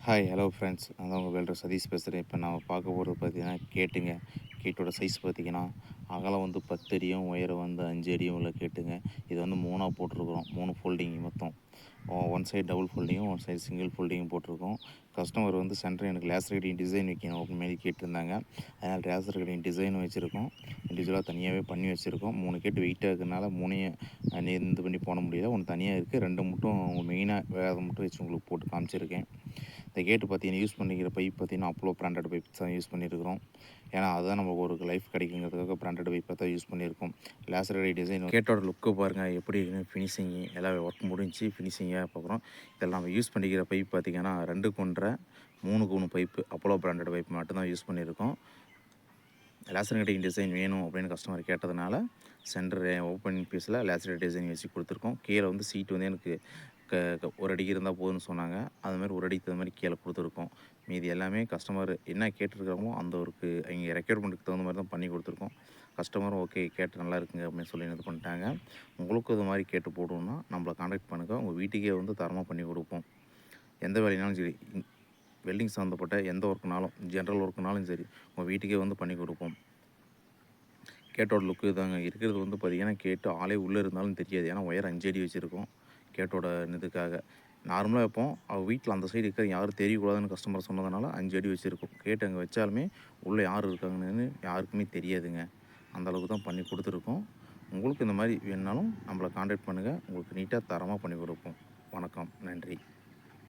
Hello friends. நான் தான் உங்கள் வெல்டர் சதீஷ் பேசுகிறேன். இப்போ நம்ம பார்க்க போகிறது பார்த்தீங்கன்னா கேட்டுங்க. கேட்டோட சைஸ் பார்த்தீங்கன்னா, அகலம் வந்து 10 அடியும், உயரம் வந்து 5 அடியும் உள்ள கேட்டுங்க. இது வந்து 3ஆ போட்டிருக்கிறோம். 3 ஃபோல்டிங் மொத்தம். ஒன் சைடு டபுள் ஃபோல்டிங்கும், ஒன் சைடு சிங்கிள் ஃபோல்டிங்கும் போட்டிருக்கோம். கஸ்டமர் வந்து சென்டர் எனக்கு லேசர் கட்டிங் டிசைன் வைக்கணும் அப்படின்னு கேட்டிருந்தாங்க. அதனால் லேசர் கட்டிங் டிசைன் வச்சுருக்கோம். இண்டிவிஜுவலாக தனியாகவே பண்ணி வச்சுருக்கோம். 3 கேட்டு வெயிட்டாக இருக்கிறதுனால 3யும் இது பண்ணி போட முடியல. ஒன்று தனியாக இருக்குது. 2 மட்டும் மெயினாக வேறு மட்டும் வச்சு உங்களுக்கு போட்டு காமிச்சிருக்கேன். இந்த கேட்டு பார்த்தீங்கன்னா யூஸ் பண்ணிக்கிற பைப் பார்த்தீங்கன்னா அப்போலோ பிராண்டட் பைப் தான் யூஸ் பண்ணியிருக்கிறோம். ஏன்னா அதுதான் நமக்கு ஒரு லைஃப் கிடைக்குங்கிறதுக்காக பிராண்டட் பைப்பை தான் யூஸ் பண்ணியிருக்கோம். லேசர் கட்டிங் டிசைன் கேட்டோட லுக்கு பாருங்கள் எப்படி இருக்குன்னு. ஃபினிஷிங்கு எல்லாம் ஒர்க் முடிஞ்சு ஃபினிஷிங்காக பார்க்குறோம். இதில் நம்ம யூஸ் பண்ணிக்கிற பைப் பார்த்திங்கன்னா 2க்கு 1.5 3க்கு 3 பைப்பு அப்போலோ பிராண்டட் பைப் மட்டும்தான் யூஸ் பண்ணியிருக்கோம். லேசர் கட்டிங் டிசைன் வேணும் அப்படின்னு கஸ்டமர் கேட்டதுனால சென்டர் ஓப்பனிங் பீஸில் லேசர் டிசைன் வச்சு கொடுத்துருக்கோம். கீழே வந்து சீட் வந்து எனக்கு ஒரு அடிக்கு இருந்தால் போதும்னு சொன்னாங்க. அதுமாதிரி ஒரு அடிக்கு தகுந்த மாதிரி கீழே கொடுத்துருக்கோம். மீதி எல்லாமே கஸ்டமர் என்ன கேட்டிருக்காங்களோ அந்த ஒருக்கு அவங்க ரெக்யர்மெண்ட்டுக்கு தகுந்த மாதிரி தான் பண்ணி கொடுத்துருக்கோம். கஸ்டமரும் ஓகே கேட்டு நல்லா இருக்குங்க அப்படின்னு சொல்லி இது பண்ணிட்டாங்க. உங்களுக்கும் இது மாதிரி கேட்டு போடணுன்னா நம்மளை கான்டாக்ட் பண்ணுங்கள். உங்கள் வீட்டுக்கே வந்து தரமாக பண்ணி கொடுப்போம். எந்த வேலைனாலும் சரி, வெல்டிங் சம்மந்தப்பட்ட எந்த ஒர்க்குனாலும், ஜென்ரல் ஒர்க்குனாலும் சரி, உங்கள் வீட்டுக்கே வந்து பண்ணி கொடுப்போம். கேட்டோட லுக்கு தாங்க இருக்கிறது வந்து பார்த்திங்கன்னா, கேட்டு ஆளே உள்ளே இருந்தாலும் தெரியாது. ஏன்னா ஒயர் 5 அடி வச்சுருக்கோம் கேட்டோட இதுக்காக. நார்மலாக வைப்போம். வீட்டில் அந்த சைடு இருக்கிற யாரும் தெரியக்கூடாதுன்னு கஸ்டமர் சொன்னதுனால 5 அடி வச்சுருக்கோம். கேட்டு அங்கே வச்சாலுமே உள்ளே யார் இருக்காங்கன்னு யாருக்குமே தெரியாதுங்க. அந்த அளவுக்கு தான் பண்ணி கொடுத்துருக்கோம். உங்களுக்கு இந்த மாதிரி வேணுனாலும் நம்மளை கான்டாக்ட் பண்ணுங்கள். உங்களுக்கு நீட்டாக தரமாக பண்ணி கொடுப்போம். வணக்கம். நன்றி.